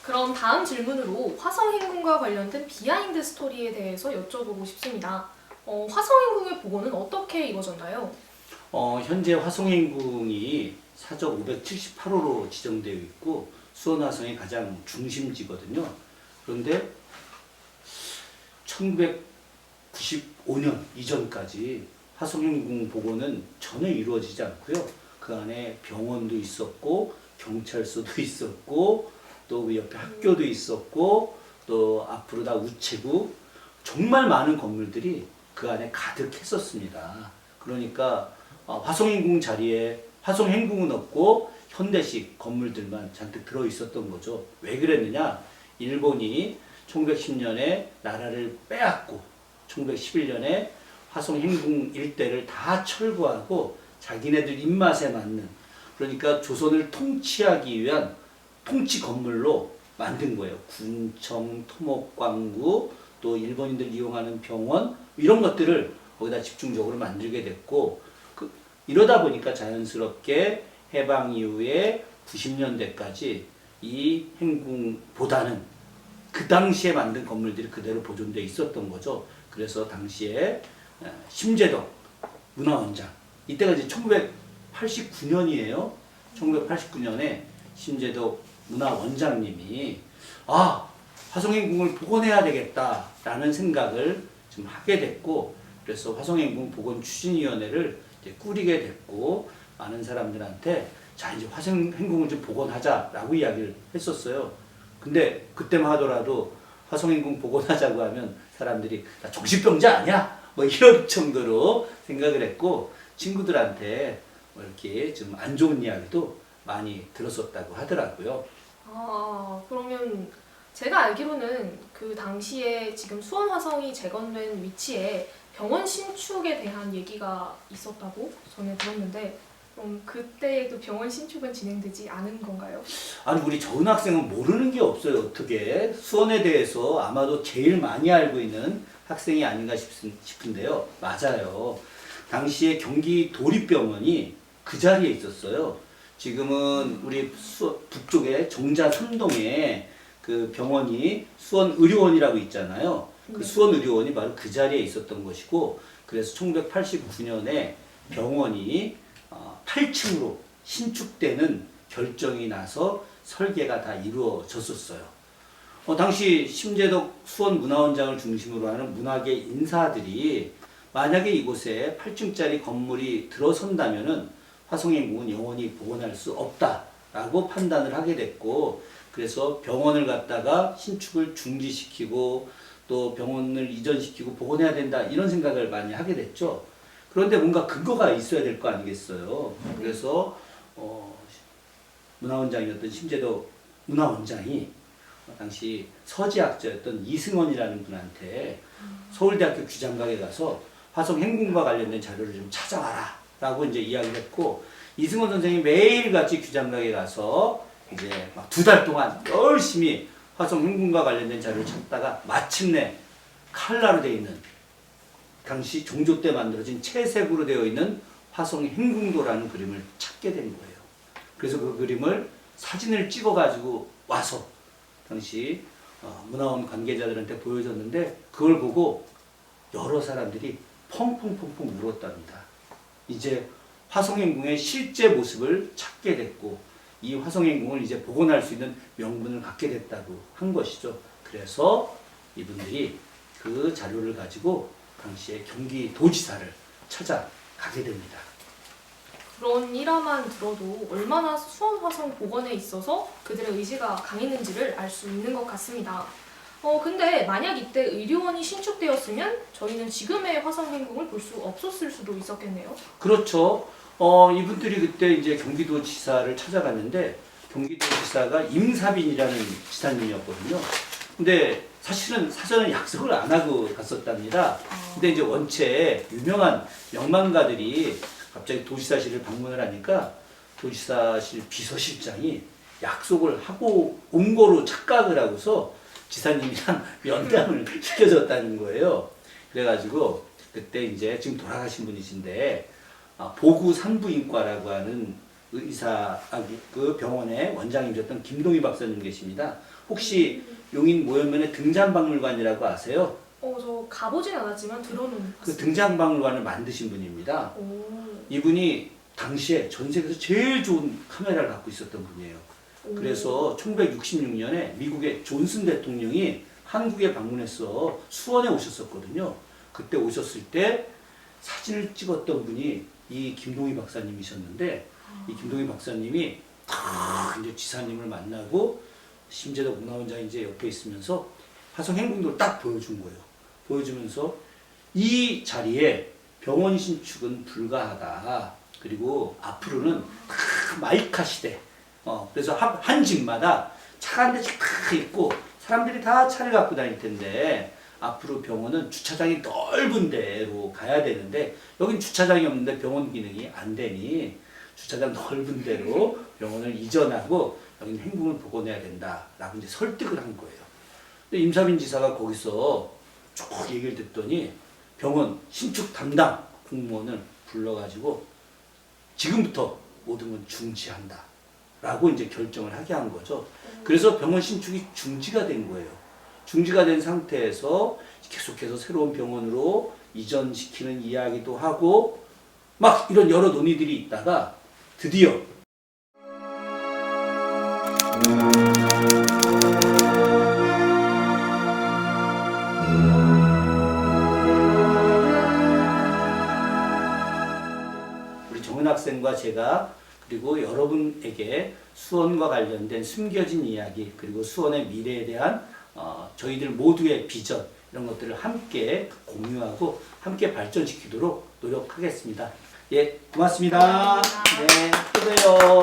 그럼 다음 질문으로 화성행궁과 관련된 비하인드 스토리에 대해서 여쭤보고 싶습니다. 화성행궁의 복원은 어떻게 이루어졌나요? 현재 화성행궁이 사적 578호로 지정되어 있고 수원 화성의 가장 중심지거든요. 그런데 1995년 이전까지 화성행궁 복원은 전혀 이루어지지 않고요. 그 안에 병원도 있었고 경찰서도 있었고 또 옆에 학교도 있었고 또 앞으로 다 우체국 정말 많은 건물들이 그 안에 가득했었습니다. 그러니까 화성행궁 자리에 화성행궁은 없고 현대식 건물들만 잔뜩 들어 있었던 거죠. 왜 그랬느냐? 일본이 1910년에 나라를 빼앗고 1911년에 화성행궁 일대를 다 철거하고 자기네들 입맛에 맞는, 그러니까 조선을 통치하기 위한 통치 건물로 만든 거예요. 군청, 토목광구, 또 일본인들 이용하는 병원 이런 것들을 거기다 집중적으로 만들게 됐고, 이러다 보니까 자연스럽게 해방 이후에 90년대까지 이 행궁보다는 그 당시에 만든 건물들이 그대로 보존되어 있었던 거죠. 그래서 당시에 심재덕 문화원장, 이때가 이제 1989년이에요. 1989년에 심재덕 문화원장님이 화성행궁을 복원해야 되겠다라는 생각을 좀 하게 됐고, 그래서 화성행궁 복원추진위원회를 이제 꾸리게 됐고, 많은 사람들한테 자 이제 화성행궁을 좀 복원하자라고 이야기를 했었어요. 근데 그때만 하더라도 화성행궁 복원하자고 하면 사람들이 나 정신병자 아니야? 뭐 이런 정도로 생각을 했고, 친구들한테 뭐 이렇게 좀 안 좋은 이야기도 많이 들었었다고 하더라고요. 그러면 제가 알기로는 그 당시에 지금 수원 화성이 재건된 위치에 병원 신축에 대한 얘기가 있었다고 저는 들었는데, 그럼 그때에도 병원 신축은 진행되지 않은 건가요? 아니, 우리 저은 학생은 모르는 게 없어요. 어떻게 수원에 대해서 아마도 제일 많이 알고 있는 학생이 아닌가 싶은데요. 맞아요. 당시에 경기 도립병원이 그 자리에 있었어요. 지금은 우리 북쪽에 정자 3동에 그 병원이 수원의료원이라고 있잖아요. 그 수원의료원이 바로 그 자리에 있었던 것이고, 그래서 1989년에 병원이 8층으로 신축되는 결정이 나서 설계가 다 이루어졌었어요. 당시 심재덕 수원문화원장을 중심으로 하는 문화계 인사들이 만약에 이곳에 8층짜리 건물이 들어선다면은 화성행궁은 영원히 복원할 수 없다라고 판단을 하게 됐고, 그래서 병원을 갖다가 신축을 중지시키고 또 병원을 이전시키고 복원해야 된다 이런 생각을 많이 하게 됐죠. 그런데 뭔가 근거가 있어야 될 거 아니겠어요. 그래서 문화원장이었던 심재덕 문화원장이 당시 서지학자였던 이승원이라는 분한테 서울대학교 규장각에 가서 화성행궁과 관련된 자료를 좀 찾아와라 라고 이제 이야기를 했고, 이승원 선생이 매일같이 규장각에 가서 이제 막 2달 동안 열심히 화성행궁과 관련된 자료를 찾다가 마침내 칼라로 되어 있는, 당시 종조 때 만들어진 채색으로 되어 있는 화성행궁도라는 그림을 찾게 된 거예요. 그래서 그 그림을 사진을 찍어 가지고 와서 당시 문화원 관계자들한테 보여줬는데, 그걸 보고 여러 사람들이 펑펑펑펑 울었답니다. 이제 화성행궁의 실제 모습을 찾게 됐고, 이 화성행궁을 이제 복원할 수 있는 명분을 갖게 됐다고 한 것이죠. 그래서 이분들이 그 자료를 가지고 당시에 경기도지사를 찾아가게 됩니다. 그런 일화만 들어도 얼마나 수원 화성 복원에 있어서 그들의 의지가 강했는지를 알 수 있는 것 같습니다. 근데 만약 이때 의료원이 신축되었으면 저희는 지금의 화성행궁을 볼 수 없었을 수도 있었겠네요. 그렇죠. 이분들이 그때 이제 경기도지사를 찾아갔는데, 경기도지사가 임사빈이라는 지사님이었거든요. 근데 사실은 사전에 약속을 안 하고 갔었답니다. 근데 이제 원체 유명한 명망가들이 갑자기 도지사실을 방문을 하니까 도지사실 비서실장이 약속을 하고 온 거로 착각을 하고서 지사님이랑 면담을 시켜줬다는 거예요. 그래가지고 그때 이제 지금 돌아가신 분이신데 보구 산부인과라고 하는 그 병원의 원장님이셨던 김동희 박사님 계십니다. 혹시 용인 모현면의 등잔박물관이라고 아세요? 저 가보진 않았지만 들어는 그 봤어요. 등잔박물관을 만드신 분입니다. 오. 이분이 당시에 전 세계에서 제일 좋은 카메라를 갖고 있었던 분이에요. 오. 그래서 1966년에 미국의 존슨 대통령이 한국에 방문해서 수원에 오셨었거든요. 그때 오셨을 때 사진을 찍었던 분이 이 김동희 박사님이셨는데, 이 김동희 박사님이 이제 지사님을 만나고 심재덕 문화원장이 이제 옆에 있으면서 화성 행궁도를 딱 보여준 거예요. 보여주면서 이 자리에 병원 신축은 불가하다. 그리고 앞으로는 마이카 시대. 그래서 한 집마다 차가 한 대씩 탁 있고 사람들이 다 차를 갖고 다닐 텐데, 앞으로 병원은 주차장이 넓은 데로 가야 되는데 여긴 주차장이 없는데 병원 기능이 안 되니 주차장 넓은 데로 병원을 이전하고 여기는 행궁을 복원해야 된다라고 이제 설득을 한 거예요. 근데 임사빈 지사가 거기서 쭉 얘기를 듣더니 병원 신축 담당 공무원을 불러가지고 지금부터 모든 건 중지한다 라고 이제 결정을 하게 한 거죠. 그래서 병원 신축이 중지가 된 거예요. 중지가 된 상태에서 계속해서 새로운 병원으로 이전시키는 이야기도 하고 막 이런 여러 논의들이 있다가 드디어 우리 정은 학생과 제가 그리고 여러분에게 수원과 관련된 숨겨진 이야기 그리고 수원의 미래에 대한 저희들 모두의 비전 이런 것들을 함께 공유하고 함께 발전시키도록 노력하겠습니다. 예, 고맙습니다. 감사합니다. 네, 또 봬요.